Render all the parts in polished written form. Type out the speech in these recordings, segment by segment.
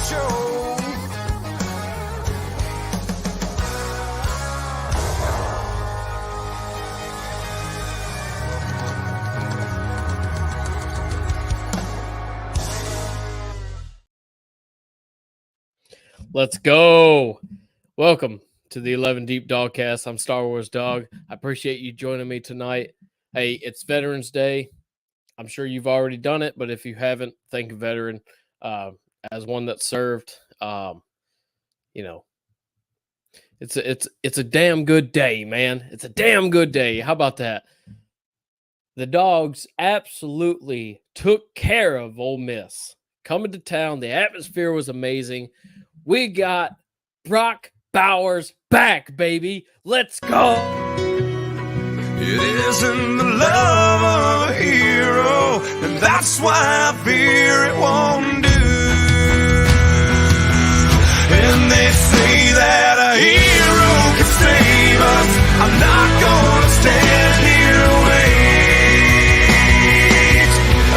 show. Let's go. Welcome to the 11 Deep Dawgcast. I'm Star Wars Dog. I appreciate you joining me tonight. Hey, it's Veterans Day. I'm sure you've already done it, but if you haven't, thank a veteran as one that served. It's a damn good day, man. It's a damn good day. How about that? The Dogs absolutely took care of Ole Miss. Coming to town, the atmosphere was amazing. We got Brock Bowers back, baby. Let's go. It isn't the love of a hero, and that's why I fear it won't do. And they say that a hero can save us. I'm not gonna stand here and wait.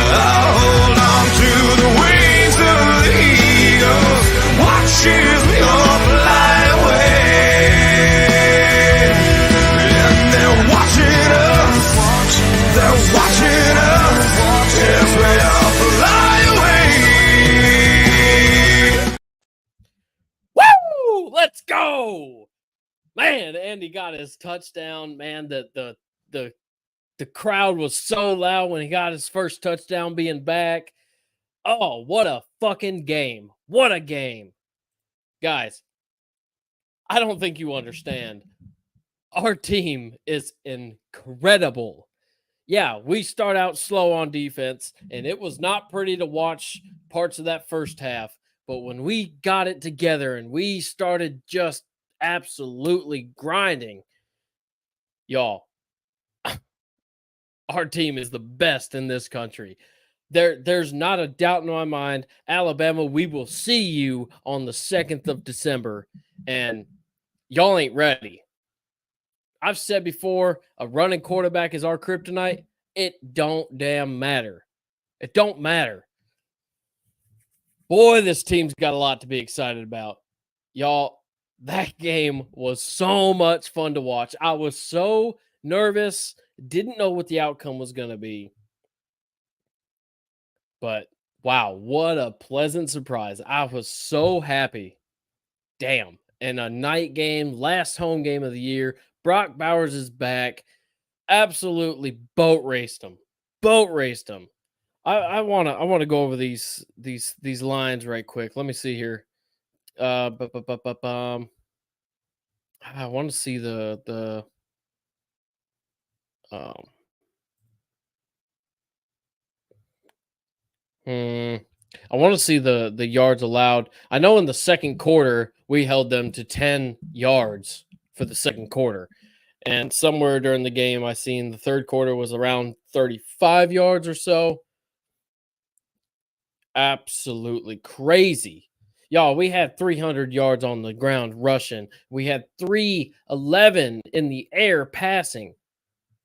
I'll hold on to the wings of the eagles. Watch as we all fly away. And they're watching us. They're watching us as we all fly away. Woo! Let's go. Man, Andy got his touchdown. Man, the crowd was so loud when he got his first touchdown being back. Oh, what a fucking game. What a game. Guys, I don't think you understand. Our team is incredible. Yeah, we start out slow on defense, and it was not pretty to watch parts of that first half. But when we got it together and we started just absolutely grinding, y'all, our team is the best in this country. There's not a doubt in my mind. Alabama, we will see you on the 2nd of December, and y'all ain't ready. I've said before, a running quarterback is our kryptonite. It don't damn matter. It don't matter. Boy, this team's got a lot to be excited about. Y'all, that game was so much fun to watch. I was so nervous, didn't know what the outcome was going to be. But, wow, what a pleasant surprise. I was so happy. Damn. And a night game, last home game of the year. Brock Bowers is back. Absolutely boat raced him. Boat raced him. I wanna go over these lines right quick. Let me see here. I want to see the I want to see the yards allowed. I know in the second quarter we held them to 10 yards for the second quarter. And somewhere during the game I seen the third quarter was around 35 yards or so. Absolutely crazy. Y'all, we had 300 yards on the ground rushing. We had 311 in the air passing.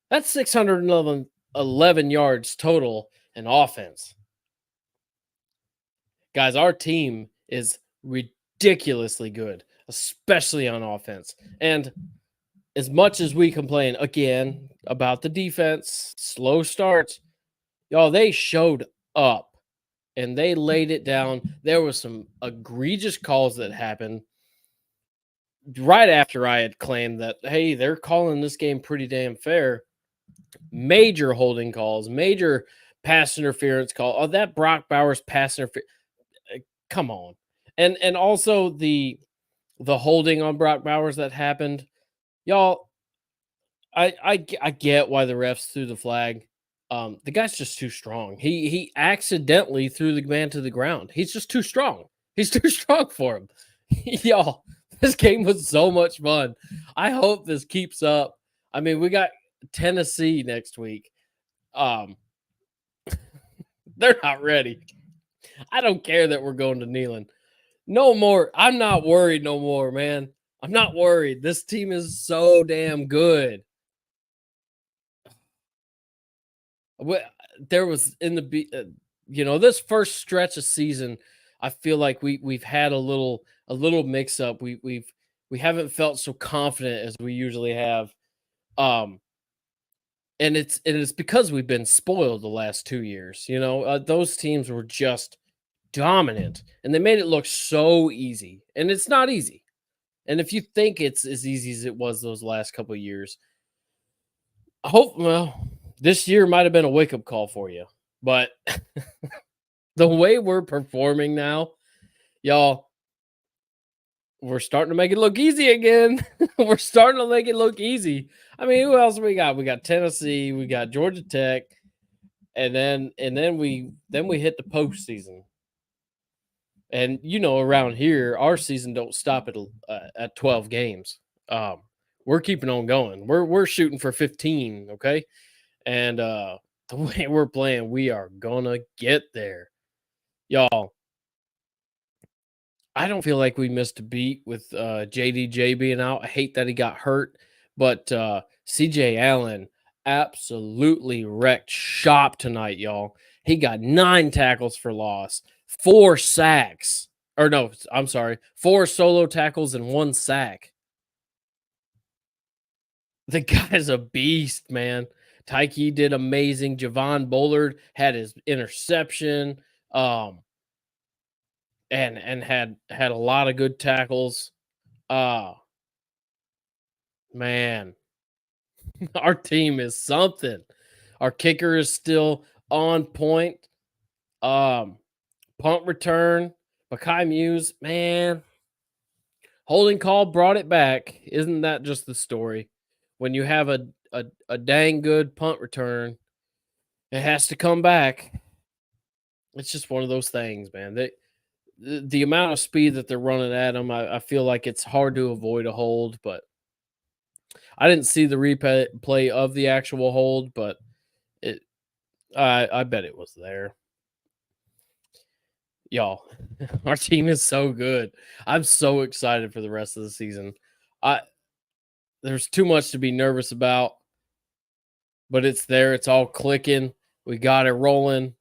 That's 611 yards total in offense. Guys, our team is ridiculously good, especially on offense. And as much as we complain, again, about the defense, slow starts, y'all, they showed up and they laid it down. There were some egregious calls that happened right after I had claimed that, hey, they're calling this game pretty damn fair. Major holding calls, major pass interference call. Oh, that Brock Bowers pass interference. Come on. And also the holding on Brock Bowers that happened. Y'all, I get why the refs threw the flag. The guy's just too strong. He accidentally threw the man to the ground. He's just too strong. He's too strong for him. Y'all, this game was so much fun. I hope this keeps up. I mean, we got Tennessee next week. They're not ready. I don't care that we're going to Neyland. No more. I'm not worried no more, man. I'm not worried. This team is so damn good. There was in the this first stretch of season, I feel like we've had a little mix up. We haven't felt so confident as we usually have. Um, and it's because we've been spoiled the last 2 years. Those teams were just dominant, and they made it look so easy, and it's not easy. And if you think it's as easy as it was those last couple of years, this year might have been a wake up call for you. But the way we're performing now, y'all, we're starting to make it look easy again. We're starting to make it look easy. I mean, who else we got? We got Tennessee, we got Georgia Tech, and then we hit the postseason. And around here, our season don't stop at 12 games. We're keeping on going. We're shooting for 15, okay? And the way we're playing, we are gonna get there, y'all. I don't feel like we missed a beat with JDJ being out. I hate that he got hurt, but CJ Allen absolutely wrecked shop tonight, y'all. He got 9 tackles for loss, 4 sacks. Or no, I'm sorry, 4 solo tackles and 1 sack. The guy's a beast, man. Tyke did amazing. Javon Bullard had his interception. And had a lot of good tackles. Man, our team is something. Our kicker is still on point. Punt return, Makai Muse, man. Holding call brought it back. Isn't that just the story? When you have a dang good punt return, it has to come back. It's just one of those things, man. The amount of speed that they're running at them, I feel like it's hard to avoid a hold, but I didn't see the replay of the actual hold, but I bet it was there. Y'all, our team is so good. I'm so excited for the rest of the season. There's too much to be nervous about, but it's there. It's all clicking. We got it rolling.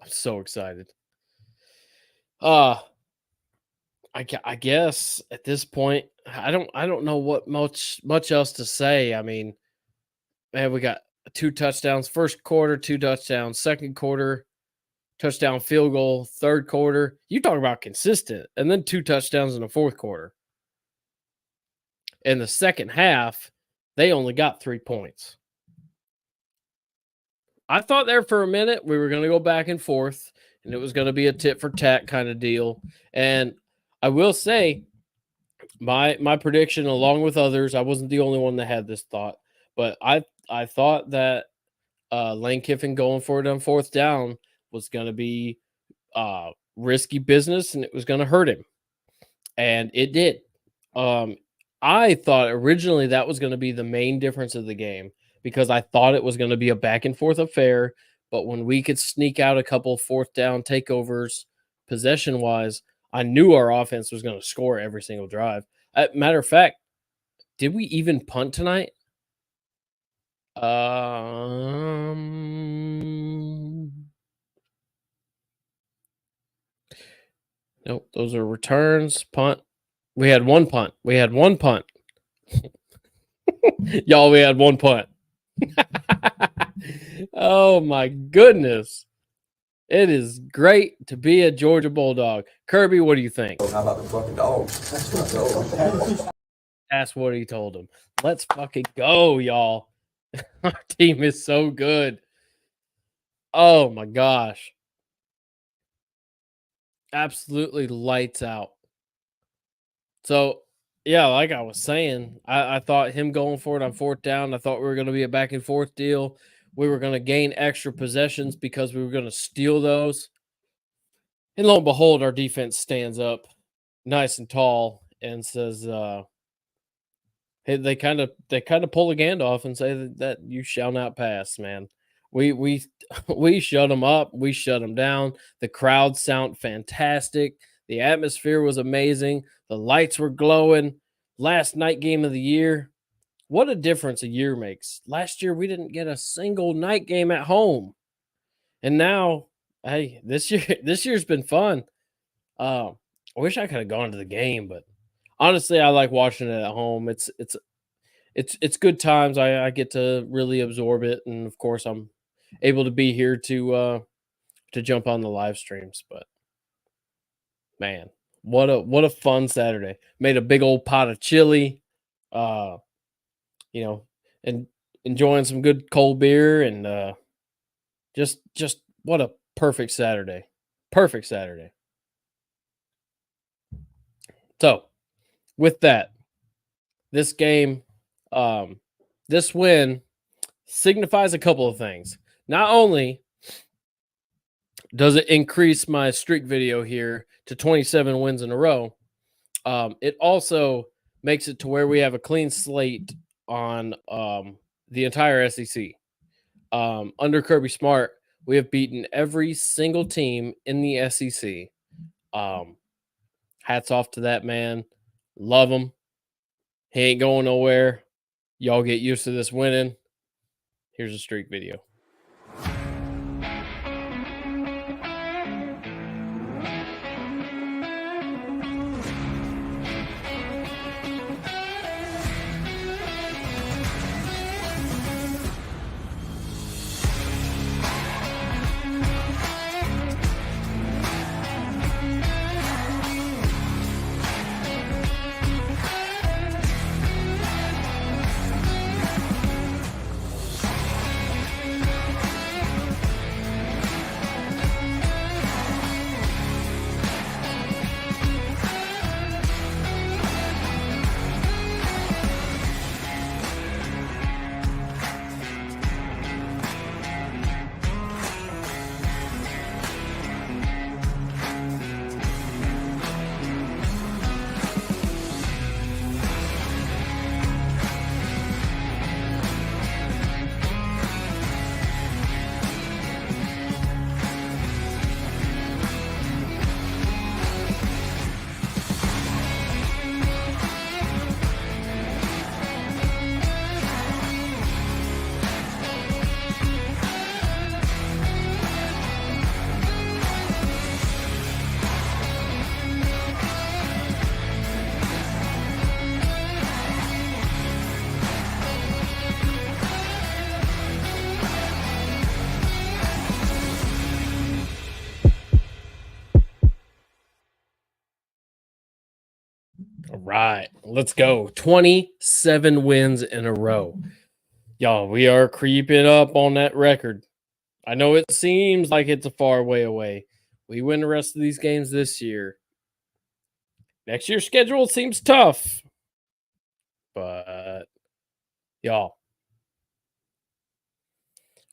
I'm so excited. I guess at this point, I don't know what much else to say. I mean, man, we got 2 touchdowns first quarter, 2 touchdowns second quarter, touchdown field goal third quarter. You talk about consistent, and then 2 touchdowns in the fourth quarter. In the second half, they only got 3 points. I thought there for a minute we were going to go back and forth, and it was going to be a tit for tat kind of deal. And I will say, my prediction, along with others, I wasn't the only one that had this thought, but I thought that Lane Kiffin going for it on fourth down was going to be risky business, and it was going to hurt him, and it did. I thought originally that was going to be the main difference of the game, because I thought it was going to be a back and forth affair. But when we could sneak out a couple fourth down takeovers possession wise, I knew our offense was going to score every single drive. Matter of fact, did we even punt tonight? Nope, those are returns. Punt. We had 1 punt. Y'all, we had 1 punt. Oh my goodness. It is great to be a Georgia Bulldog. Kirby, what do you think? How about the fucking dogs? That's what I told him. That's what he told him. Let's fucking go, y'all. Our team is so good. Oh my gosh. Absolutely lights out. So, yeah, like I was saying, I thought him going for it on fourth down, I thought we were going to be a back and forth deal. We were going to gain extra possessions because we were going to steal those. And lo and behold, our defense stands up nice and tall and says, hey, they kind of pull the Gandalf and say that you shall not pass, man. We shut them up. We shut them down. The crowds sound fantastic. The atmosphere was amazing. The lights were glowing. Last night game of the year. What a difference a year makes. Last year, we didn't get a single night game at home. And now Hey, this year's been fun. I wish I could have gone to the game, but honestly, I like watching it at home. It's good times. I get to really absorb it, and of course, I'm able to be here to jump on the live streams. But man, what a fun Saturday! Made a big old pot of chili, uh, you know, and enjoying some good cold beer, and just what a perfect Saturday, perfect Saturday. So with that, this game, this win signifies a couple of things. Not only does it increase my streak video here to 27 wins in a row, it also makes it to where we have a clean slate on the entire SEC. Under Kirby Smart, we have beaten every single team in the SEC. Hats off to that man. Love him. He ain't going nowhere. Y'all get used to this winning. Here's a streak video. All right, let's go. 27 wins in a row. Y'all, we are creeping up on that record. I know it seems like it's a far way away. We win the rest of these games this year. Next year's schedule seems tough. But y'all,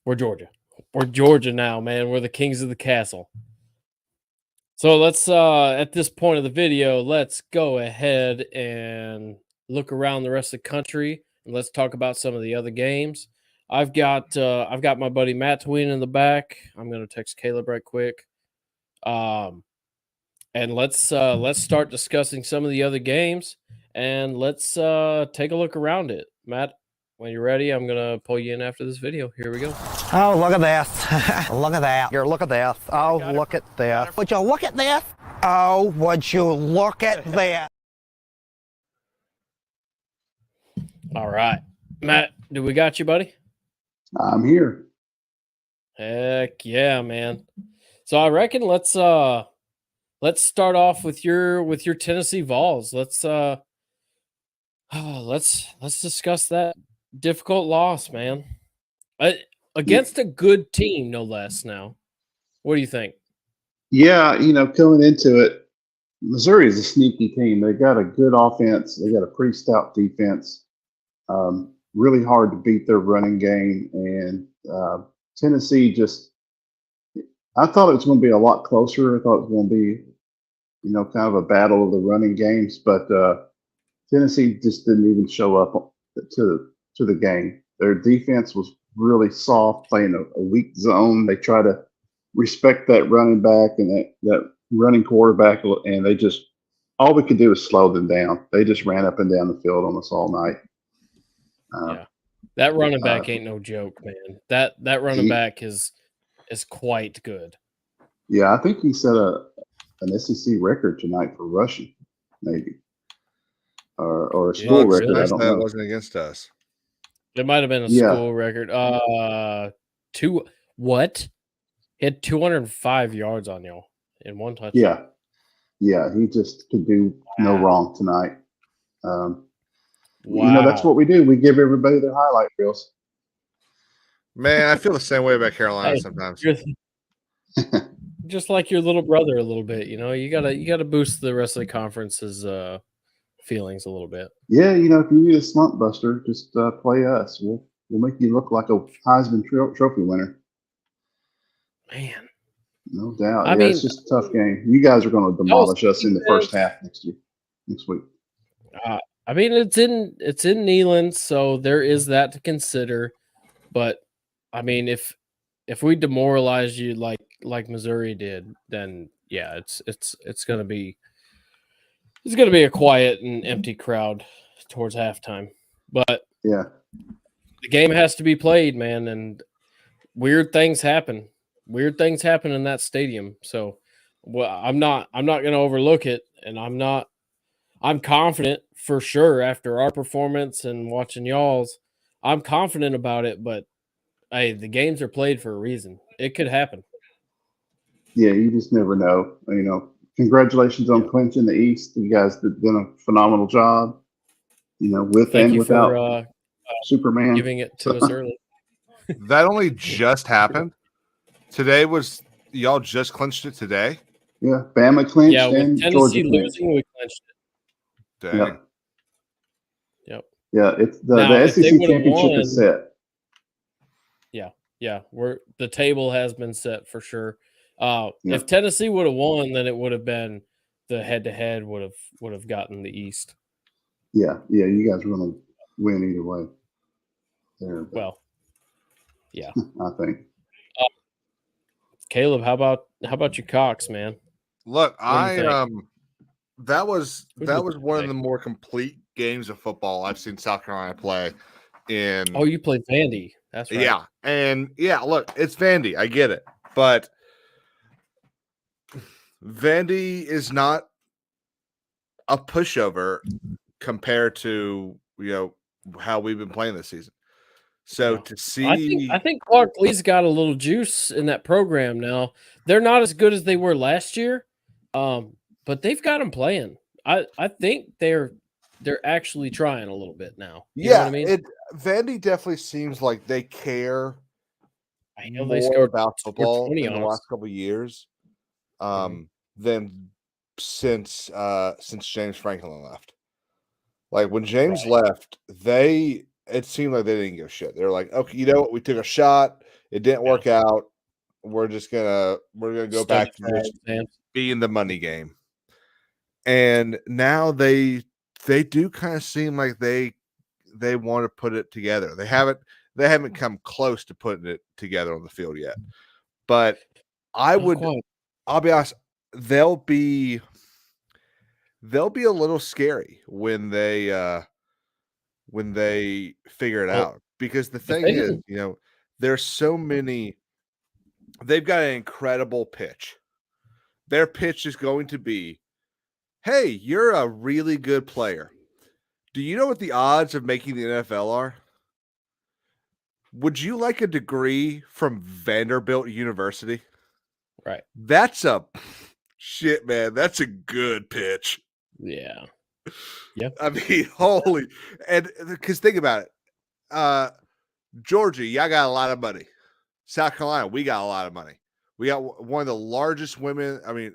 we're Georgia. We're Georgia now, man. We're the kings of the castle. So let's at this point of the video, let's go ahead and look around the rest of the country and let's talk about some of the other games. I've got my buddy Matt Tween in the back. I'm gonna text Caleb right quick. And let's start discussing some of the other games and let's take a look around it. Matt, when you're ready, I'm gonna pull you in after this video. Here we go. Oh, look at this. Look at that. Here, look at this. Oh, look at this. Would you look at this? Oh, would you look at that? All right. Matt, do we got you, buddy? I'm here. Heck yeah, man. So I reckon let's start off with your Tennessee Vols. Let's discuss that difficult loss, man. Against a good team, no less. Now, what do you think? Yeah, coming into it, Missouri is a sneaky team. They got a good offense. They got a pretty stout defense. Really hard to beat their running game. And Tennessee I thought it was going to be a lot closer. I thought it was going to be, kind of a battle of the running games. But Tennessee just didn't even show up to the game. Their defense was really soft, playing a weak zone. They try to respect that running back and that running quarterback, and they just all we could do was slow them down. They just ran up and down the field on us all night. Yeah, that running back ain't no joke, man. That running back is quite good. Yeah, I think he set an SEC record tonight for rushing, maybe, or a Yeah, school Well, it's record. I nice don't that it know. wasn't against us. It might have been a Yeah, school record. Two what? He had 205 yards on y'all in one touchdown. yeah. He just could do no Wow. wrong tonight. That's Wow. what we do. We give everybody their highlight reels. Man, I feel the same way about Carolina Hey, sometimes. you're just like your little brother a little bit, you gotta boost the rest of the conference's feelings a little bit. Yeah, if you need a slump buster, just play us. We'll make you look like a Heisman Trophy winner. Man. No doubt. I Yeah, it's mean, just a tough game. You guys are going to y'all's demolish us in the first defense, half next week. I mean it's in Neyland, so there is that to consider. But I mean, if we demoralize you like Missouri did, then yeah, it's gonna be a quiet and empty crowd towards halftime. But Yeah, the game has to be played, man, and weird things happen. Weird things happen in that stadium. So, well, I'm not going to overlook it, and I'm confident for sure after our performance and watching y'all's. I'm confident about it, but hey, the games are played for a reason. It could happen. yeah. You just never know. Congratulations on Yeah. clinching the East. You guys did a phenomenal job. With Thank and you for without Superman. giving it to us early. That only just happened. Today was y'all just clinched it today? Yeah, Bama clinched Yeah, with and Tennessee Georgia clinched. losing, we clinched it. Dang. Yep. Yep. Yeah, it's Now, the if they SEC would have championship won, is set. yeah, the table has been set for sure. Yeah. If Tennessee would have won, then it would have been the head-to-head would have gotten the East. Yeah. You guys are going to win either way. There, Well, yeah. I think. Caleb, how about your Cox, man? Look, What do you think? That was Who did you one of play? the more complete games of football I've seen South Carolina play in. Oh, you played Vandy. That's right. Yeah. And yeah, look, it's Vandy. I get it. But Vandy is not a pushover compared to, how we've been playing this season. So Yeah. to see I think Clark Lee's got a little juice in that program now. They're not as good as they were last year, but they've got them playing. I think they're actually trying a little bit now. You know what I mean? Vandy definitely seems like they care I know they more scored about football 20 in the on us. last couple of years Mhm. than since James Franklin left. Like when James Right. left, it seemed like they didn't give a shit. They were like, okay, you know what? We took a shot. It didn't work out. We're gonna go Study back to for our just exams. being the money game. And now they do kind of seem like they want to put it together. They haven't come close to putting it together on the field yet. But Not quite. I'll be honest, they'll be a little scary when they figure it Well, out. Because the if thing they is, didn't, there's so many. They've got an incredible pitch. Their pitch is going to be, hey, you're a really good player. Do you know what the odds of making the NFL are? Would you like a degree from Vanderbilt University? right? That's a shit, man. That's a good pitch. Yeah. Yeah. I mean, holy, and because think about it, Georgia, y'all got a lot of money. South Carolina, we got a lot of money. We got one of the largest women. I mean,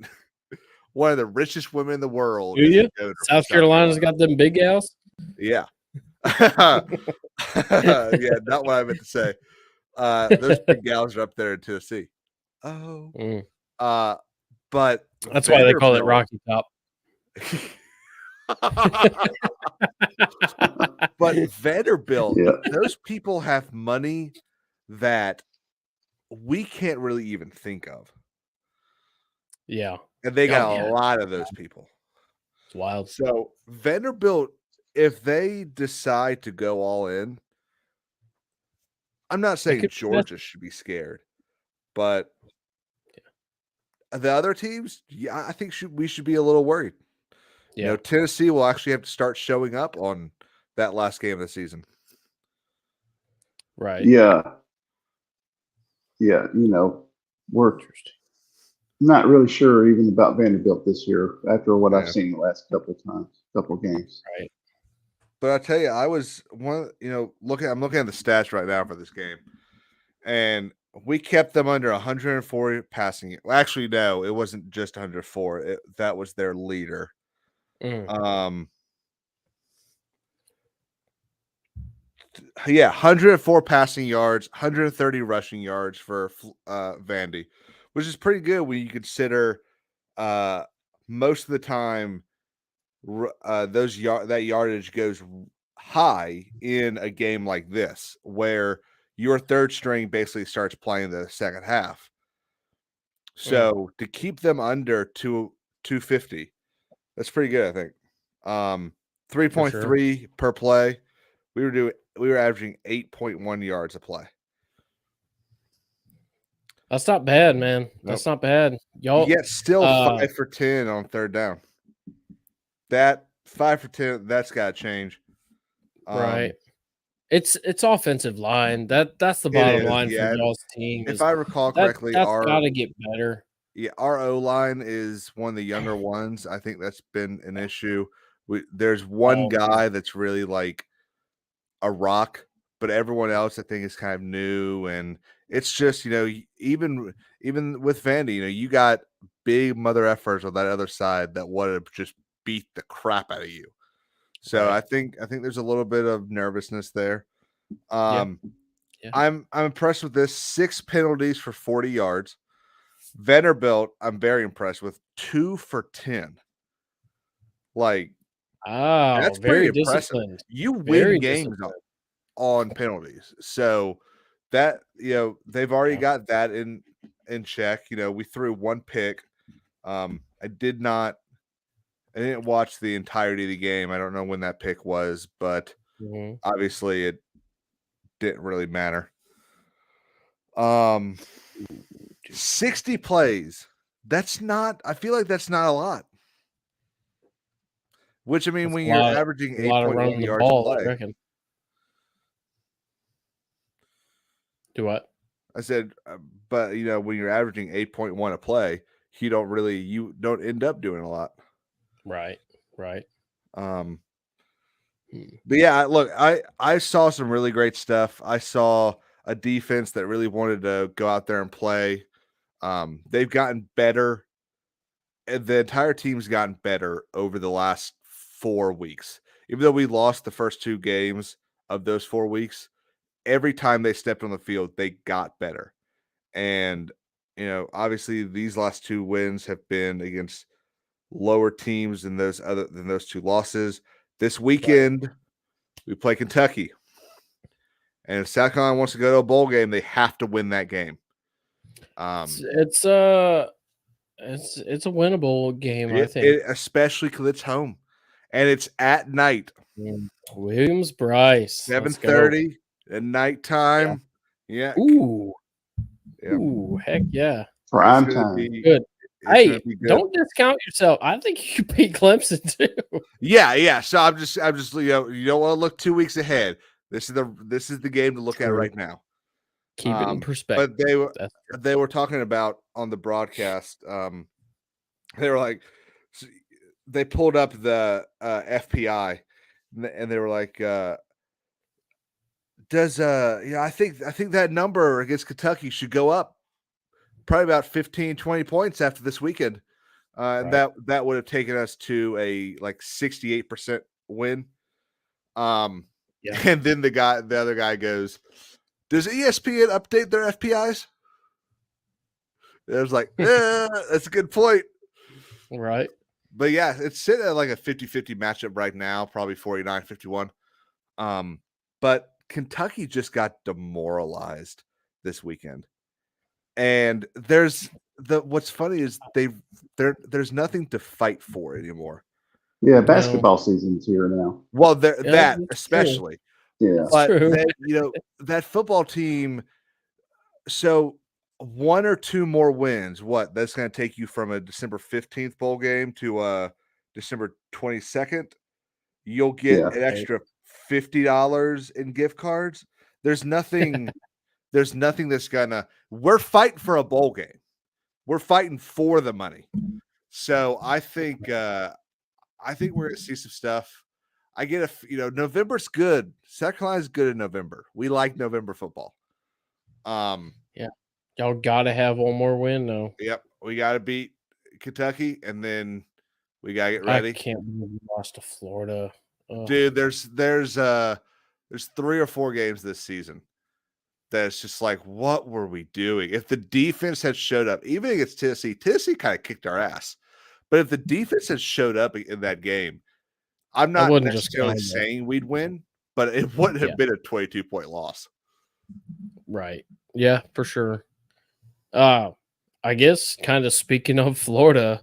one of the richest women in the world. Do is a you? donor from South Carolina's got them big gals. Yeah. Yeah, not what I meant to say. Those big gals are up there in Tennessee. Oh. Mm. But That's why they call it Vanderbilt- Rocky Top. But Vanderbilt, Yeah. those people have money that we can't really even think of. Yeah. And they got yeah. a lot of those people. It's wild. So Vanderbilt, if they decide to go all in, I'm not saying could be Georgia should be scared, but the other teams, yeah, I think we should be a little worried. Yeah. You know, Tennessee will actually have to start showing up on that last game of the season. Right. Yeah. Yeah. We're not really sure even about Vanderbilt this year after what I've seen the last couple of games. Right. But I tell you, I was I'm looking at the stats right now for this game, and we kept them under 104 passing. Well, actually, no, it wasn't just 104. That was their leader. Mm. 104 passing yards, 130 rushing yards for Vandy, which is pretty good when you consider most of the time that yardage goes high in a game like this, where your third string basically starts playing the second half. So to keep them under 250, that's pretty good, I think. 3.3 per play. We were averaging 8.1 yards a play. That's not bad, man. That's not bad. Y'all yet still 5 for 10 on third down. That 5 for 10, that's got to change. Right. It's offensive line. That's the bottom line for y'all's team. If I recall correctly, that's got to get better. Yeah, our O-line is one of the younger ones. I think that's been an issue. There's one guy that's really like a rock, but everyone else I think is kind of new, and it's just even with Vandy, you got big mother effers on that other side that would have just beat the crap out of you. So right. I think there's a little bit of nervousness there. Yeah. I'm impressed with this. 6 penalties for 40 yards. Vanderbilt, I'm very impressed with 2 for 10. Like, that's very pretty impressive. Disciplined. You win games on penalties, so that they've already got that in check. We threw 1 pick. I didn't watch the entirety of the game. I don't know when that pick was, but obviously it didn't really matter. 60 plays. I feel like that's not a lot. Which, I mean, that's when you're averaging 8.1 yards a play. I reckon. Do what? I said, but, when you're averaging 8.1 a play, you don't end up doing a lot. Right. But yeah, look, I saw some really great stuff. I saw a defense that really wanted to go out there and play. They've gotten better. The entire team's gotten better over the last 4 weeks. Even though we lost the first 2 games of those 4 weeks, every time they stepped on the field, they got better. And, obviously these last 2 wins have been against lower teams than those 2 losses. This weekend, we play Kentucky. And if South Carolina wants to go to a bowl game, they have to win that game. It's a winnable game, I think. Especially because it's home. And it's at night. Williams-Brice. 7:30 at nighttime. Yeah. Ooh. Heck yeah. Prime time. Good. Hey, don't discount yourself. I think you beat Clemson too. Yeah. So I'm just you don't want to look 2 weeks ahead. This is the game to look at right now. Keep it in perspective. But they were talking about on the broadcast. They were like, they pulled up the FPI, and they were like, I think that number against Kentucky should go up probably about 15, 20 points after this weekend. And that would have taken us to a 68% win. And then the other guy goes, does ESPN update their FPIs? And I was like, that's a good point. Right. But yeah, it's sitting at like a 50-50 matchup right now, probably 49-51. But Kentucky just got demoralized this weekend. And what's funny is there's nothing to fight for anymore. Yeah, basketball season's here now. Well, that especially. Yeah. But that football team, so 1 or 2 more wins. What? That's going to take you from a December 15th bowl game to December 22nd. You'll get an extra $50 in gift cards. There's nothing that's gonna. We're fighting for a bowl game. We're fighting for the money. So I think we're gonna see some stuff. I get November's good. South Carolina's good in November. We like November football. Y'all gotta have one more win though. Yep, we got to beat Kentucky, and then we gotta get ready. I can't believe we lost to Florida. Ugh. Dude, there's 3 or 4 games this season that's just like, what were we doing? If the defense had showed up, even against Tennessee kind of kicked our ass. But if the defense had showed up in that game, I'm not necessarily saying we'd win, but it wouldn't have been a 22-point loss. Right. Yeah, for sure. I guess kind of speaking of Florida,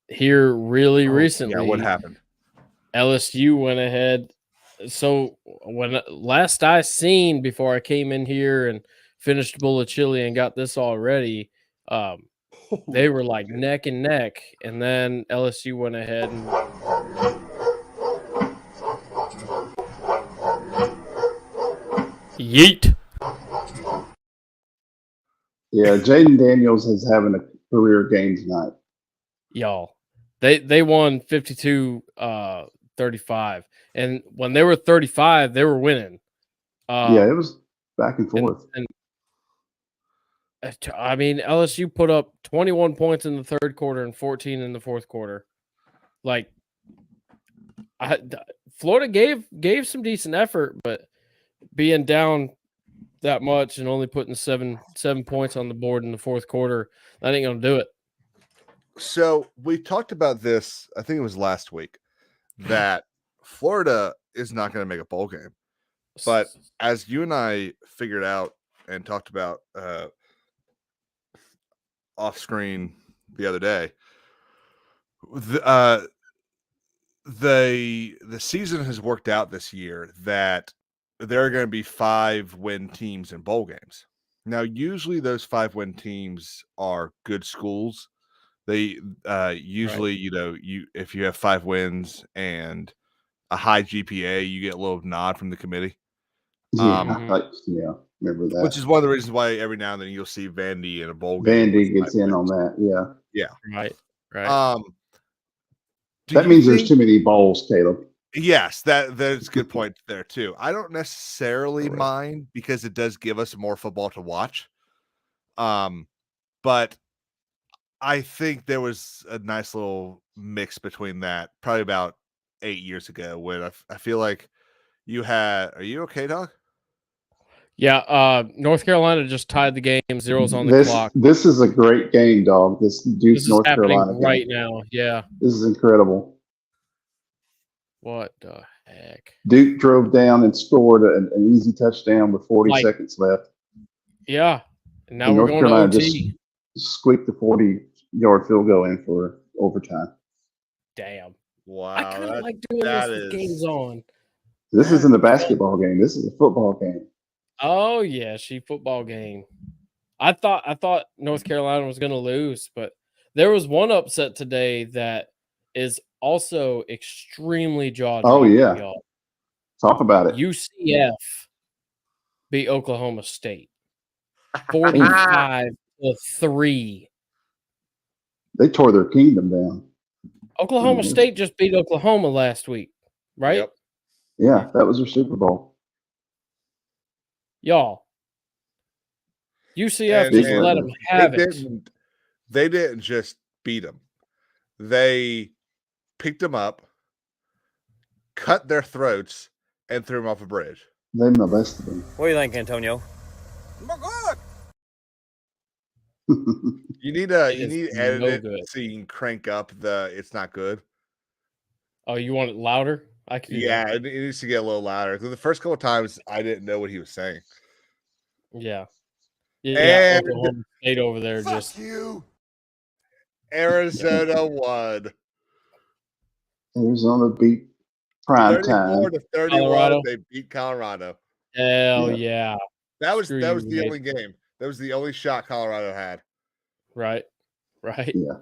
here really recently. Yeah, what happened? LSU went ahead. So when last I seen before I came in here and finished a bowl of chili and got this already, they were like neck and neck, and then LSU went ahead and yeet. Yeah, Jaden Daniels is having a career game tonight. Y'all. They won 52-35. And when they were 35, they were winning. Yeah, it was back and forth. I mean, LSU put up 21 points in the third quarter and 14 in the fourth quarter. Like, Florida gave some decent effort, but being down that much and only putting seven points on the board in the fourth quarter, that ain't gonna do it. So we talked about this, I think it was last week, that Florida is not going to make a bowl game. But as you and I figured out and talked about off screen the other day, the season has worked out this year that there are going to be 5-win teams in bowl games. Now, usually those 5-win teams are good schools. They usually, if you have 5 wins and a high GPA, you get a little nod from the committee. Remember that. Which is one of the reasons why every now and then you'll see Vandy in a bowl game. Vandy gets in on that, yeah. Right. That means there's too many bowls, Caleb. Yes, that's a good point there too. I don't necessarily mind because it does give us more football to watch. But I think there was a nice little mix between that probably about 8 years ago when I feel like you had. Are you okay, Doc? Yeah, North Carolina just tied the game. 0's on the clock. This is a great game, dog. This Duke is North happening Carolina right game. now. Yeah. This is incredible. What the heck? Duke drove down and scored an easy touchdown with 40 seconds left. Yeah. And now and we're North going Carolina to OT. just squeaked the 40-yard field goal in for overtime. Damn. Wow. I kind of like doing this with games on. This isn't a basketball game. This is a football game. Oh, yeah. Football game. I thought North Carolina was going to lose, but there was one upset today that is also extremely jaw-dropping. Oh, yeah. Y'all. Talk about it. UCF beat Oklahoma State 45-3. They tore their kingdom down. Oklahoma State just beat Oklahoma last week, right? Yep. Yeah, that was their Super Bowl. Y'all. UCF just let them have it. They didn't just beat them. They picked them up, cut their throats, and threw them off a bridge. They molested them. What do you think, Antonio? You need edit it so you can crank up the "it's not good." Oh, you want it louder? I can. Yeah, it needs to get a little louder. The first couple of times, I didn't know what he was saying. Yeah. And Oklahoma State over there just you. Arizona won. Arizona beat prime time. 34-31. They beat Colorado. Hell yeah. That was the only game. That was the only shot Colorado had. Right. Yeah.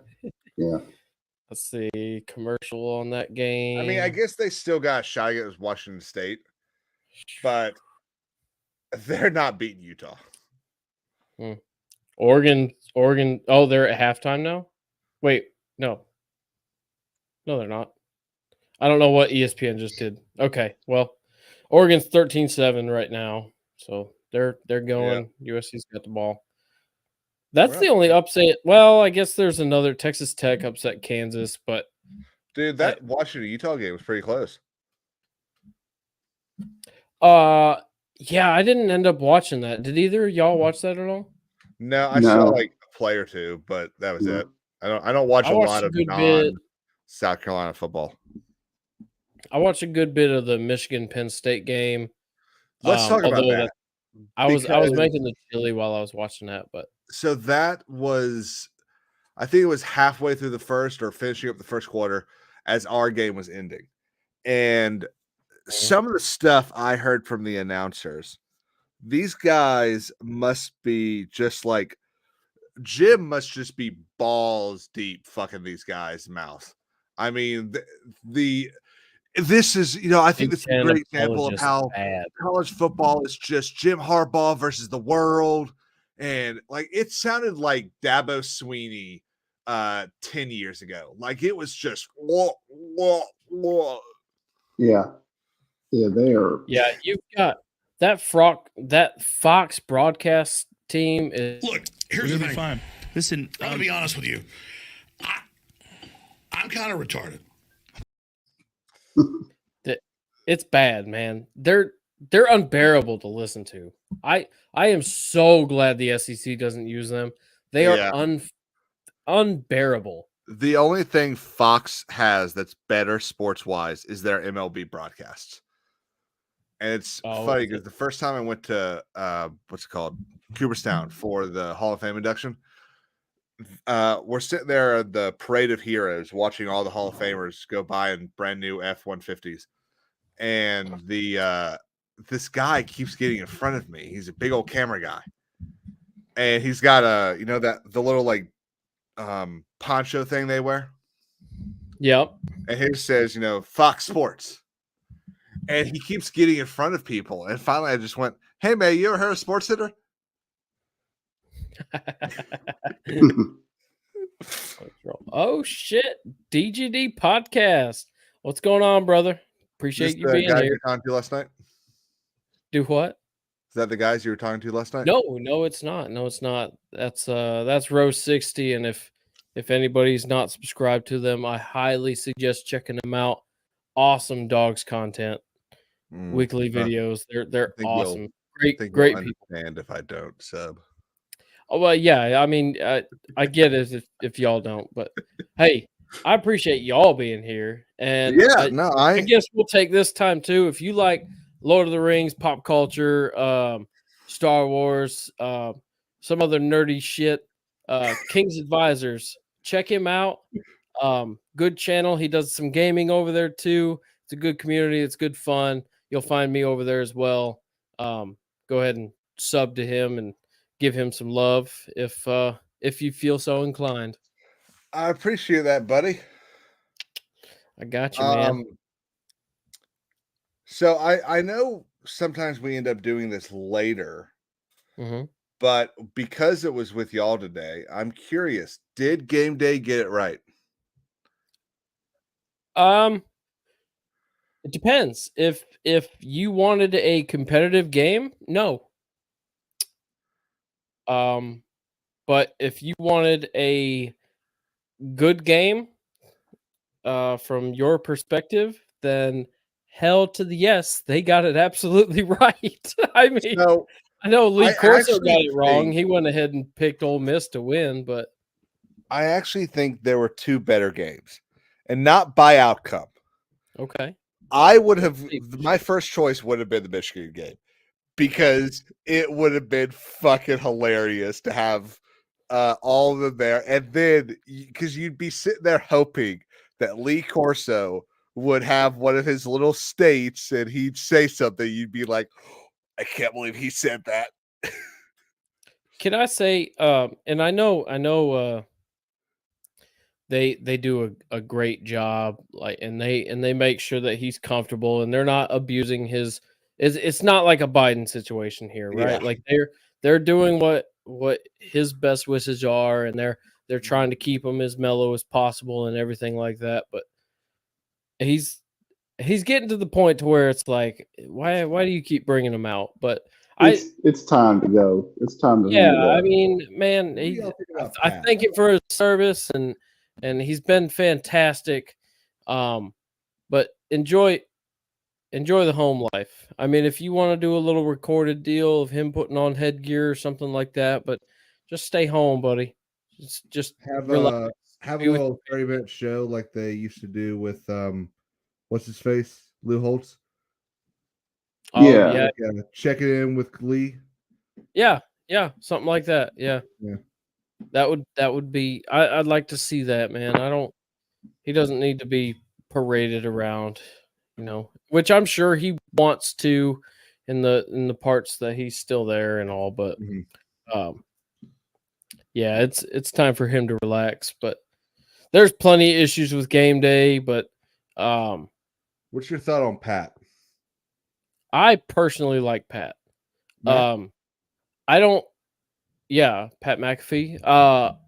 Yeah. Let's see commercial on that game. I mean, I guess they still got a shot against Washington State, but they're not beating Utah. Oregon. Oh, they're at halftime now. Wait, no, they're not. I don't know what ESPN just did. Okay, well, Oregon's 13-7 right now, so they're going. USC's got the ball. That's the only upset. Well, I guess there's another Texas Tech upset Kansas, but dude, that Washington Utah game was pretty close. Yeah, I didn't end up watching that. Did either of y'all watch that at all? No, I saw like a play or two, but that was it. I don't watch a lot of South Carolina football. I watched a good bit of the Michigan Penn State game. Let's talk about that. I was making the chili while I was watching that, but so that was, I think it was halfway through the first or finishing up the first quarter as our game was ending. And some of the stuff I heard from the announcers, these guys must be just like, Jim must just be balls deep fucking these guys' mouth. I mean, this is, I think this is a great example of how college football is just Jim Harbaugh versus the world. And like, it sounded like Dabo Sweeney 10 years ago. Like it was just, whoa. Yeah. Yeah, they are. Yeah, you've got that Fox broadcast team is. Look, here's the thing. Fine. Listen, I'm gonna be honest with you. I'm kind of retarded. It's bad, man. They're unbearable to listen to. I am so glad the SEC doesn't use them. They are unbearable. The only thing Fox has that's better sports wise is their MLB broadcasts. And it's funny because the first time I went to what's it called, Cooperstown, for the Hall of Fame induction, we're sitting there at the Parade of Heroes watching all the Hall of Famers go by in brand new F-150s, and this guy keeps getting in front of me. He's a big old camera guy, and he's got the little like poncho thing they wear. Yep. And he says, Fox Sports. And he keeps getting in front of people. And finally I just went, hey man, you ever heard of Sports Center? Oh shit. DGD podcast. What's going on, brother? Appreciate you being here. You were talking to last night? Do what? Is that the guys you were talking to last night? No, it's not. No, it's not. That's Row 60. And if anybody's not subscribed to them, I highly suggest checking them out. Awesome dogs content. Weekly videos. They're awesome. Great people. And if I don't sub. Oh well, yeah. I mean, I get it if y'all don't, but hey, I appreciate y'all being here. And I guess we'll take this time too. If you like Lord of the Rings, pop culture, Star Wars, some other nerdy shit, King's Advisors, check him out. Good channel. He does some gaming over there too. It's a good community. It's good fun. You'll find me over there as well. Go ahead and sub to him and give him some love if you feel so inclined. I appreciate that, buddy. I got you, man. So I know sometimes we end up doing this later, but because it was with y'all today, I'm curious, did Game Day get it right? It depends. If you wanted a competitive game, no. But if you wanted a good game, from your perspective, then hell to the yes, they got it absolutely right. I mean, I know Lee Corso got it wrong. He went ahead and picked Ole Miss to win, but I actually think there were two better games, and not by outcome. Okay. I would have, my first choice would have been the Michigan game, because it would have been fucking hilarious to have all of them there. And then, because you'd be sitting there hoping that Lee Corso would have one of his little states and he'd say something. You'd be like, I can't believe he said that. Can I say, and I know, they do a great job, like, and they make sure that he's comfortable and they're not abusing his. It's not like a Biden situation here, right? Yeah. Like they're doing what his best wishes are, and they're trying to keep him as mellow as possible and everything like that. But he's getting to the point to where it's like, why do you keep bringing him out? But It's time to go. It's time to hang yeah, it up. I mean, man, What do y'all think about I Pat? thank him for his service and he's been fantastic. But enjoy the home life. I mean, if you want to do a little recorded deal of him putting on headgear or something like that, but just stay home, buddy. Just Have relax. a Be with little 30-minute show like they used to do with what's his face? Lou Holtz. Oh Yeah. yeah, Like, check it in with Lee. yeah, something like that. Yeah. Yeah. That would be. I'd like to see that, man. He doesn't need to be paraded around, which I'm sure he wants to in the parts that he's still there and all, but Mhm. yeah, it's time for him to relax. But there's plenty of issues with game day, but What's your thought on Pat? I personally like Pat. Matt? I don't. Yeah, Pat McAfee.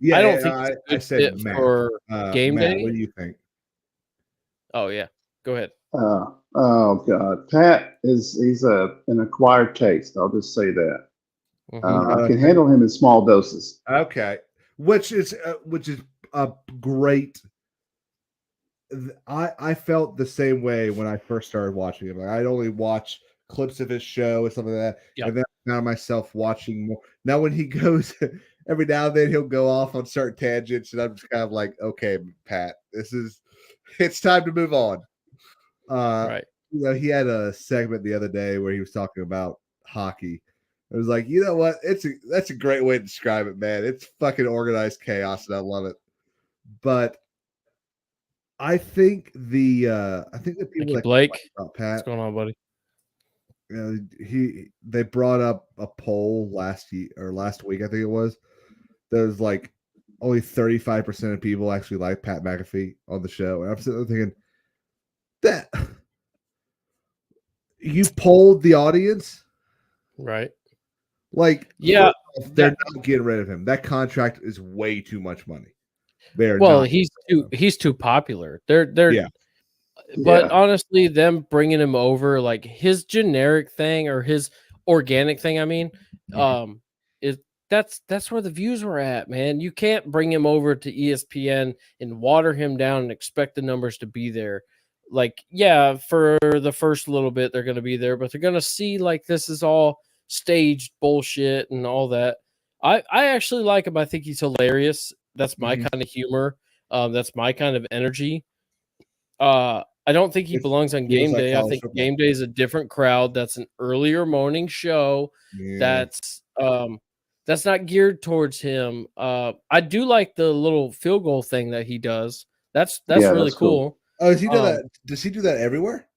Yeah, I don't think he's a I good said fit Matt. for game Matt, day. what do you think? Oh yeah, go ahead. Oh God, Pat he's an acquired taste. I'll just say that. Mhm. I can handle him in small doses. Okay, which is a great. I felt the same way when I first started watching him. Like, I'd only watch clips of his show and something like that, Yep. and then I found myself watching more. Now, when he goes, every now and then he'll go off on certain tangents, and I'm just kind of like, okay, Pat, it's time to move on. Right. He had a segment the other day where he was talking about hockey. It was like, you know what? That's a great way to describe it, man. It's fucking organized chaos, and I love it. But I think the Thank people you, that Blake. complain about What's Pat, going on, buddy? they brought up a poll last week, I think it was. There was like only 35% of people actually like Pat McAfee on the show, and I'm sitting there thinking that you polled the audience. Right. Like, Yeah. they're not getting rid of him. That contract is way too much money. Well, he's too popular. They're Yeah. But Yeah. honestly, them bringing him over, like his generic thing or his organic thing, I mean, is that's where the views were at, man. You can't bring him over to ESPN and water him down and expect the numbers to be there. Like, yeah, for the first little bit they're going to be there, but they're going to see like this is all staged bullshit and all that. I actually like him. I think he's hilarious. That's my kind of humor. That's my kind of energy. I don't think he It belongs on feels game like day. I college think football. game day is a different crowd. That's an earlier morning show. Yeah. That's not geared towards him. I do like the little field goal thing that he does. That's Yeah, really that's cool. cool. Oh, does he do that? Does he do that everywhere?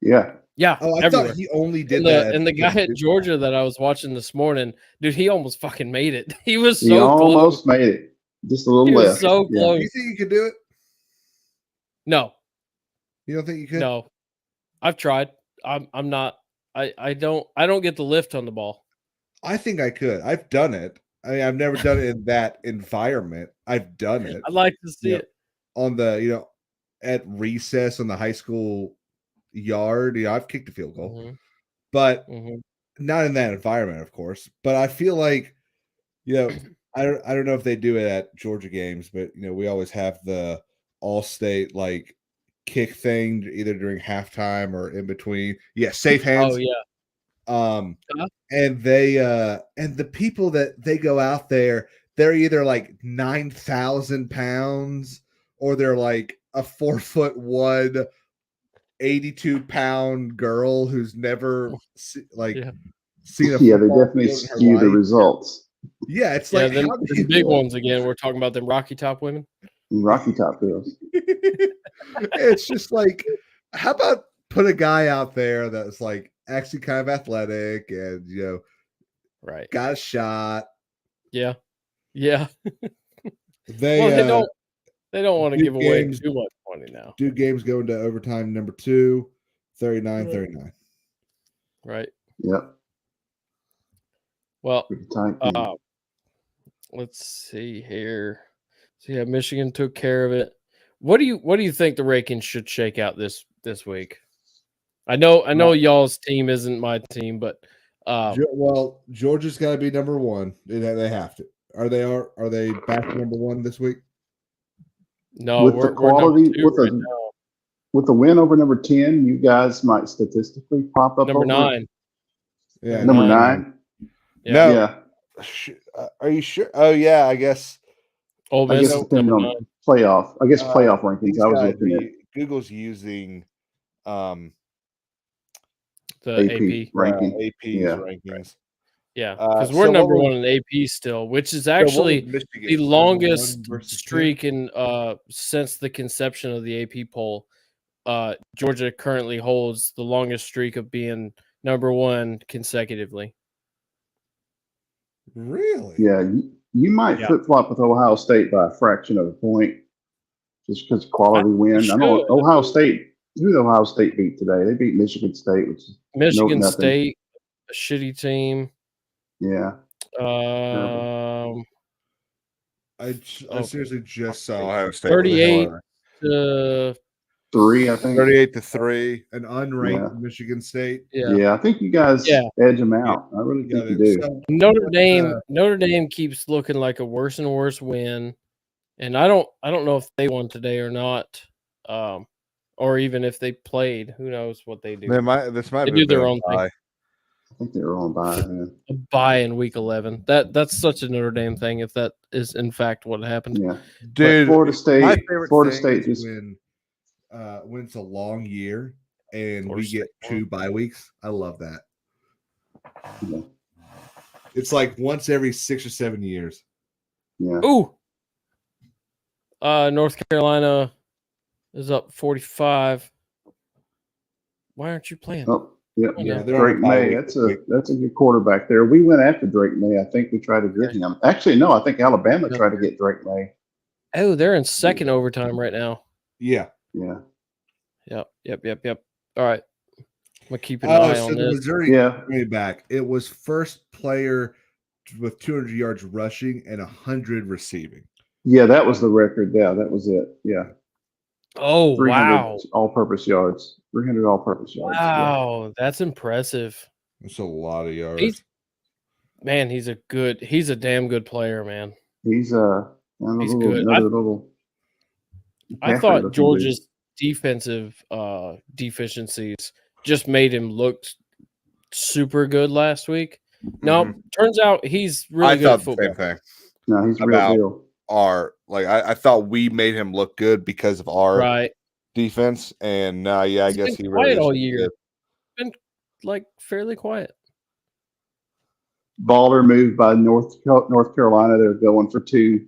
Yeah. Yeah, Oh, I everywhere. thought he only did And that. the guy at Georgia that I was watching this morning, dude, he almost fucking made it. He was He so close. almost made it. Just a little He was left. so Yeah. close. Do you think you could do it? No, You don't think you could? no. I've tried. I'm not. I don't get the lift on the ball. I think I could. I've done it. I mean, I've never done it in that environment. I've done it. I'd like to see Yeah. it. On the, at recess on the high school yard. I've kicked a field goal, Mhm, but mhm. not in that environment, of course. But I feel like, I don't know if they do it at Georgia games, but we always have the all-state like kick thing either during halftime or in between. Yeah, safe hands. Oh yeah. Uh-huh. And they and the people that they go out there, they're either like 9,000 pounds or they're like a 4'1", 82-pound girl who's never seen a Yeah, they football definitely field in her skew the life. results. Yeah, it's Yeah, like them, how do them you big ones again. We're talking about them Rocky Top women. Rocky Top girls. It's just like, how about put a guy out there that's like actually kind of athletic and Right. got a shot, Yeah. Yeah. They Well, they don't want to Duke give away games- too much money now. Duke games go into overtime number 2, 39-39. Right. Yep. Well, Pretty tight game. let's see here. So yeah, Michigan took care of it. What do you think the rankings should shake out this week? I know y'all's team isn't my team, but Well, Georgia's got to be number 1. They have to. Are they back to number 1 this week? no, With we're the quality, number 2 with right the now. with the win over number 10, you guys might statistically pop up Number over 9. Yeah, Number nine. 9. No. Yeah. Are you sure? Oh yeah, I guess. Ole I Miss guess is depending number on 9. playoff. I guess playoff rankings. These I was guys looking are at Google's using The AP. ranking. AP's Yeah. rankings. Yeah, because we're so what number was- 1 in AP still, which is So what was actually Michigan? the Number longest 1 versus 10? streak in since the conception of the AP poll. Georgia currently holds the longest streak of being number 1 consecutively. Really? Yeah, you might Yeah. flip flop with Ohio State by a fraction of a point, just because quality win. I know should. Ohio State. Who did Ohio State beat today? They beat Michigan State, which is Michigan nothing. State, a shitty team. Yeah. I seriously just saw Ohio State. 38 to 3, I think. 38-3. an unranked Michigan State. Yeah, I think you guys Yeah. edge them out. I really think you do. So, Notre Dame keeps looking like a worse and worse win, and I don't know if they won today or not, or even if they played. Who knows what they do? This might They be do their own thing. I think they were on by. A bye in week 11. That's such a Notre Dame thing. If that is in fact what happened. Yeah. Dude, Florida my State. favorite Florida thing State is just when it's a long year and Florida we State get 2 bye weeks. I love that. yeah. It's like once every 6 or 7 years. Yeah. Ooh. North Carolina is up 45. Why aren't you playing? Oh, yeah. Yeah, they're Drake on a bye May. week That's this week. a good quarterback there. We went after Drake May. I think we tried to get him. Actually, no. I think Alabama tried to get Drake May. Oh, they're in second overtime right now. Yeah. Yeah. Yep. All right. I'm gonna keep an eye So on the this. Missouri Yeah. way back. It was first player with 200 yards rushing and 100 receiving. Yeah, that was the record. Yeah, that was it. Yeah. Oh 300 wow. all-purpose yards. 300 all-purpose yards. Yeah. Wow, that's impressive. That's a lot of yards. He's a damn good player, man. He's He's good. another little. I McCaffrey thought looking Georgia's defensive deficiencies just made him look super good last week. No, turns out he's really I good thought at the football. same thing. dude. No, he's About- real deal. I thought we made him look good because of our Right. defense, and I He's guess been he quiet really is all good. year. Been like fairly quiet. Baller move by North Carolina. They're going for 2.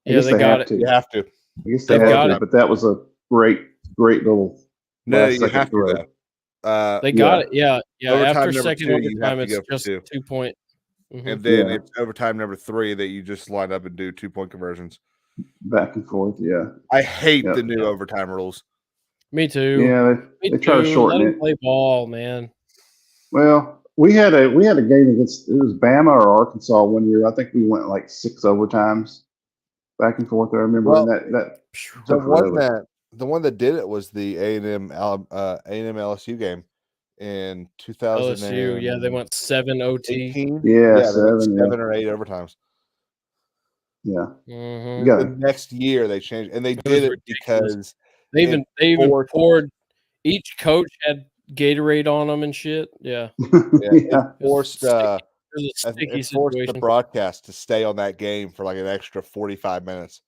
I Yeah, guess they got have it. to. You have to. I guess they They've got have to, it. but that was a great little No, last you second have to. throw. Though. They got it. Yeah. Overtime After number second 2, you have overtime, to it's go for just 2. 2 point. Mhm. And then Yeah. it's overtime number 3 that you just line up and do 2-point conversions. Back and forth. Yeah. I hate Yep. the new overtime rules. Me too. Yeah. Me They try to too. shorten Let him it. play ball, man. Well, we had a game against, it was Bama or Arkansas one year. I think we went like 6 overtimes back and forth. I remember Well, that The took one forever. that did it was the A&M LSU game in 2018. LSU, yeah, they went 7 OT. Yeah, they went 7. Yeah. 7 or 8 overtimes. Yeah. Mhm. You got The it. next year they changed, and they was did it ridiculous. because They even forced- poured. Each coach had Gatorade on them and shit. Yeah, Yeah. it forced it was a sticky it forced the situation. broadcast to stay on that game for like an extra 45 minutes,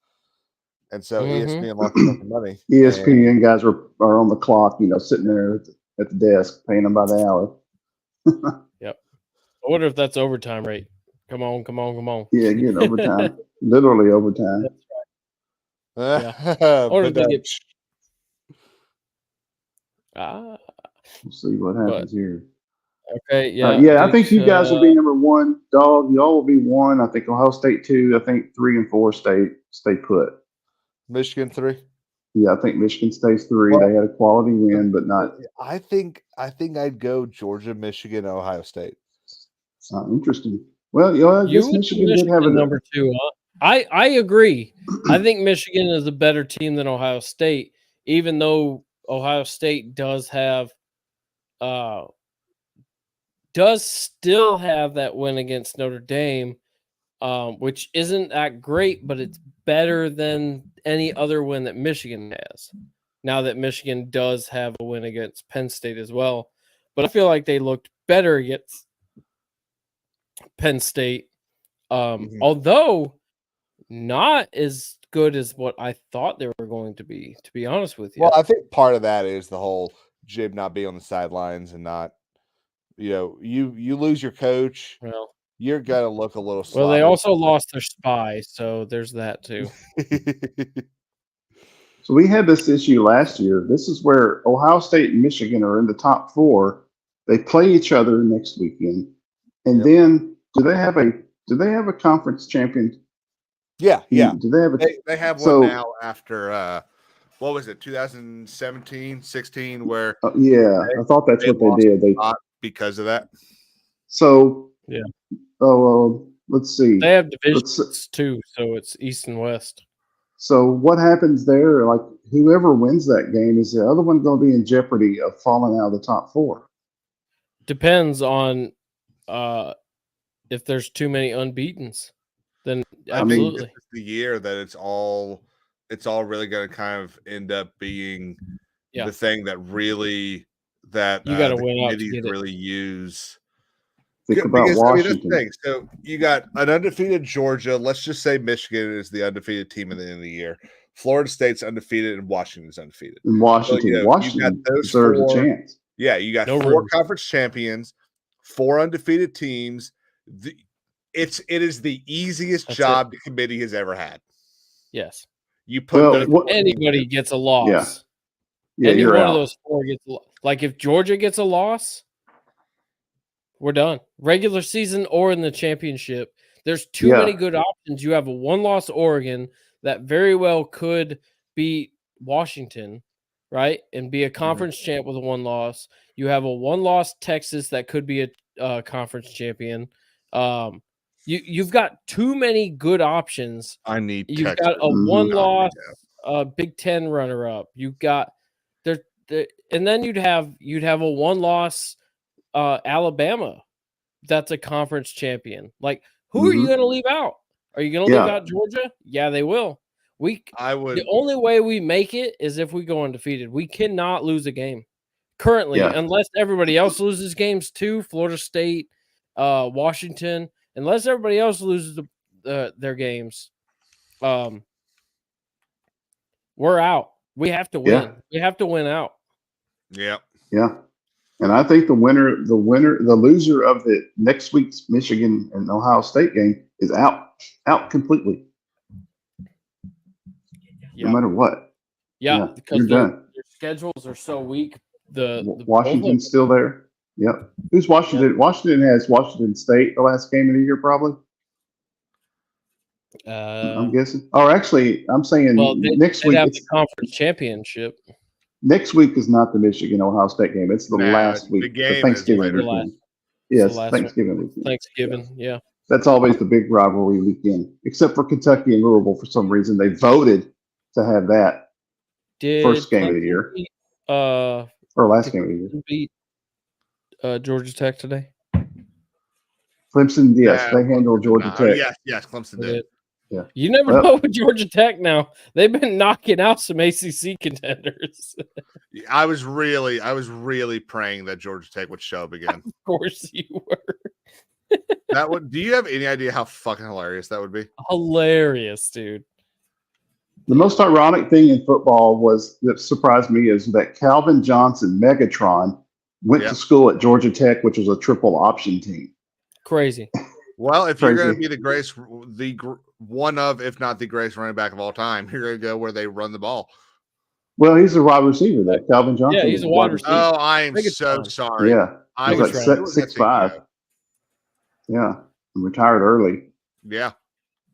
and so Mhm. ESPN lost a bunch of money. ESPN guys are on the clock, sitting there at the desk, paying them by the hour. I wonder if that's overtime rate. Come on. Yeah, getting overtime. Literally overtime. Yeah. Or if But, they get We'll see what happens here. Okay, yeah. Yeah, I think you guys will be number one. Dog, y'all will be one. I think Ohio State 2. I think 3 and 4 stay put. Michigan 3. Yeah, I think Michigan stays 3. Well, they had a quality win, but not I think I'd go Georgia, Michigan, Ohio State. interesting. Well, I You guess went to Michigan did have a number 2. Huh? I agree. I think Michigan is a better team than Ohio State, even though Ohio State does still have that win against Notre Dame, which isn't that great, but it's better than any other win that Michigan has. Now that Michigan does have a win against Penn State as well, but I feel like they looked better against Penn State, although not as good as what I thought they were going to be honest with you. Well, I think part of that is the whole Jib not being on the sidelines and not, you lose your coach, Well, you're gonna look a little sloppy. well, they also lost their spy, so there's that too. So we had this issue last year. This is where Ohio State and Michigan are in the top 4. They play each other next weekend, and then do they have a conference champion? Yeah. Do they have They have one now after what was it, 2017, 16, where yeah, I thought that's what they did. They because of that. So yeah. Let's see. They have divisions too, so it's East and West. So what happens there? Like whoever wins that game, is the other one going to be in jeopardy of falling out of the top 4? Depends on if there's too many unbeatens. Then absolutely. I think this is the year that it's all really going to kind of end up being the thing that really that you got to the win out to committees get really use. Think about Because, Washington. that's the thing. So you got an undefeated Georgia. Let's just say Michigan is the undefeated team at the end of the year. Florida State's undefeated and Washington's undefeated. In Washington, So, Washington deserves a chance. Yeah, you got 4 conference champions, 4 undefeated teams. It is the easiest job the committee has ever had. Yes. You put anybody gets a loss. Yeah, any you're one out. of those 4 gets like if Georgia gets a loss, we're done. Regular season or in the championship. There's too many good options. You have a 1-loss Oregon that very well could beat Washington, right? And be a conference champ with a 1 loss. You have a 1-loss Texas that could be a conference champion. You've got too many good options. You've got a 1-loss Big Ten runner-up. You've got and then you'd have a 1-loss Alabama that's a conference champion. Like, who are you going to leave out? Are you going to leave out Georgia? Yeah, they will. The only way we make it is if we go undefeated. We cannot lose a game currently, unless everybody else loses games too. Florida State, Washington, unless everybody else loses their games, we're out. We have to win. We have to win out. Yeah. Yeah. And I think the loser of the next week's Michigan and Ohio State game is out completely. No matter what. Because their schedules are so weak. The Washington's still there. Yep. Who's Washington? Yep. Washington has Washington State the last game of the year, probably. I'm guessing. Or actually, I'm saying next week have the conference championship. Next week is not the Michigan Ohio State game. It's the last week. The Thanksgiving weekend. Yes, Thanksgiving weekend. Thanksgiving, yeah. That's always the big rivalry weekend, except for Kentucky and Louisville. For some reason, they voted to have that first game of the year. Or last game of the year. Beat Georgia Tech today. Clemson, yes, they handled Georgia Tech. Yes, Clemson did. Yeah. You never know with Georgia Tech now. They've been knocking out some ACC contenders. I was really praying that Georgia Tech would show up again. Of course you were. Do you have any idea how fucking hilarious that would be? Hilarious, dude. The most ironic thing in football that surprised me is that Calvin Johnson, Megatron, went to school at Georgia Tech, which was a triple option team. Crazy. Well, if you're going to be if not the greatest running back of all time, you're going to go where they run the ball. Well, he's a wide receiver. That Calvin Johnson. Yeah, he's is a wide receiver. Oh, I am Biggest so time. sorry. Yeah, I he's was like doing that 6'5". thing, Yeah, and retired early. Yeah.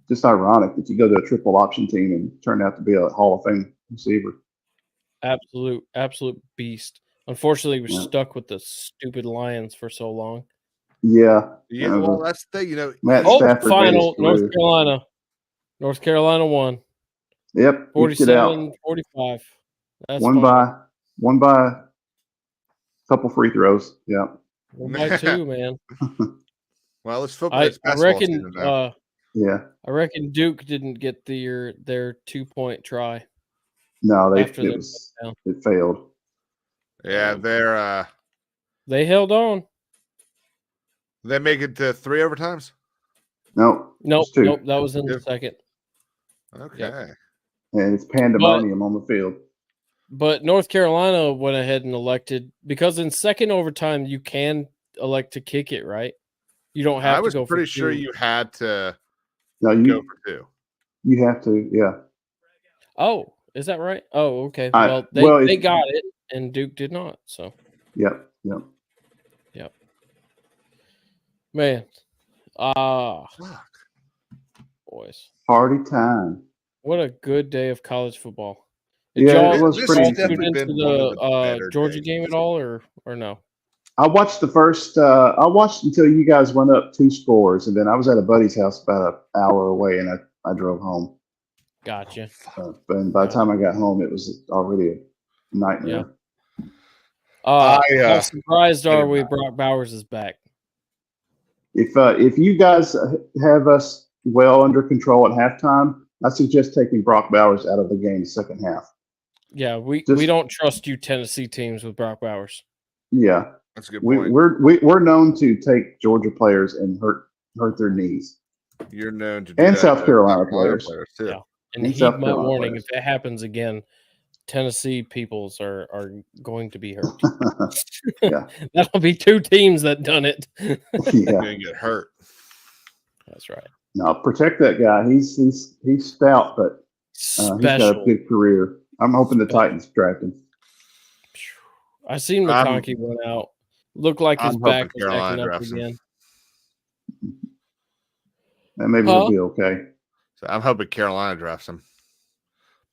Just ironic that you go to a triple option team and turn out to be a Hall of Fame receiver. Absolute beast. Unfortunately, we're Yeah. stuck with the stupid Lions for so long. Yeah. Yeah. Well, that's the thing, Matt Oh, Stafford final made his North Carolina. North Carolina won. Yep. eked it out. 47-45. That's One final. by a couple free throws. Yeah. 1 by 2, man. Well, it's football. I It's basketball reckon season now. Yeah. I reckon Duke didn't get their 2-point try. No, After they it failed. Yeah, they held on. they make it to 3 overtimes. Nope. Nope, it's 2. nope. That was in the second. Okay. And it's pandemonium on the field. But North Carolina went ahead and elected, because in second overtime you can elect to kick it, right? You don't have to go for 2. I was pretty sure you had to No, go for 2. You have to. Yeah. Oh, is that right? Oh, okay. Well, They got it, and Duke did not. So. Yep. Man. Boys. Party time. What a good day of college football. Yeah, it was This pretty. has Tune definitely into been one of the the better Georgia days. game at all, or no? I watched the first. I watched until you guys went up 2 scores, and then I was at a buddy's house about an hour away, and I drove home. Gotcha. And by the time I got home, it was already a nightmare. How surprised are we? Brock Bowers is back. If you guys have us well under control at halftime, I suggest taking Brock Bowers out of the game second half. Yeah, we Just- don't trust you Tennessee teams with Brock Bowers. Yeah, That's a good point. we're known to take Georgia players and hurt their knees. You're known to do And that South to Carolina players. too. Yeah. And And heed South my Carolina warning: players. if it happens again, Tennessee peoples are going to be hurt. Yeah. That'll be 2 teams that done it. You're Yeah, gonna get hurt. That's right. no, protect that guy. He's stout, but he's got a Special. good career. I'm hoping the Titans draft him. I seen McConkey went out. Looked like his I'm back hoping was Carolina acting up drafts him. again. And maybe Huh? he'll be okay. So I'm hoping Carolina drafts him.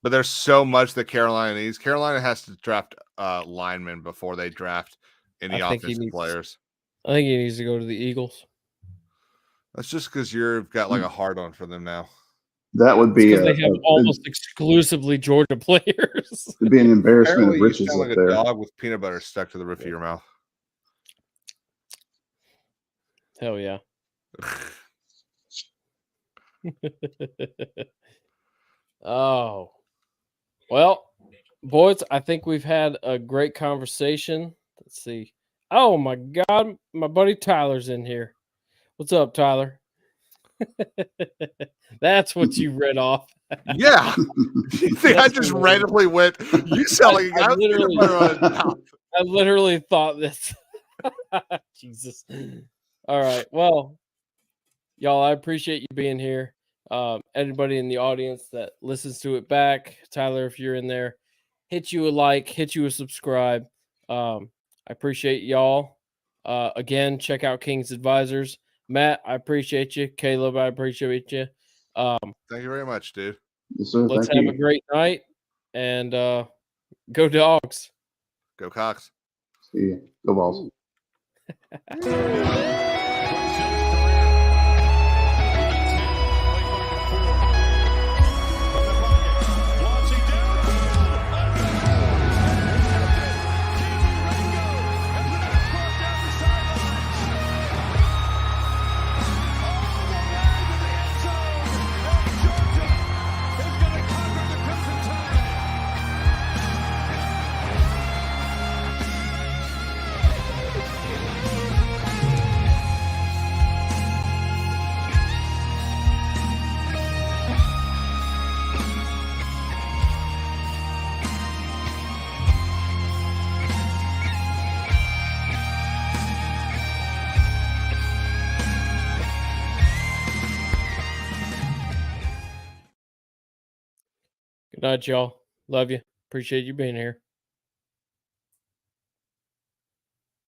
But there's so much that Carolina needs. Carolina has to draft linemen before they draft any I think he offensive needs- players. I think he needs to go to the Eagles. That's just because you've got like a hard on for them now. That would be Because they have almost it'd exclusively Georgia players. be an embarrassment Apparently, of you riches sound up like there. a dog with peanut butter stuck to the roof of your mouth. Hell yeah. Oh. Well, boys, I think we've had a great conversation. Let's see. Oh my God, my buddy Tyler's in here. What's up, Tyler? That's what you read off. Yeah. You think I just randomly went, you sound like a guy with peanut butter on his mouth. I literally thought this. Jesus. All right. Well, y'all, I appreciate you being here. Everybody in the audience that listens to it back, Tyler, if you're in there, hit you a like, hit you a subscribe. I appreciate y'all. Again, check out King's Advisors. Matt, I appreciate you. Caleb, I appreciate you. Thank you very much, dude. Yes, sir. Let's Thank have you. a great night and go Dogs. Go Cox. See ya. Go Balls. Good night, y'all. Love you. Appreciate you being here.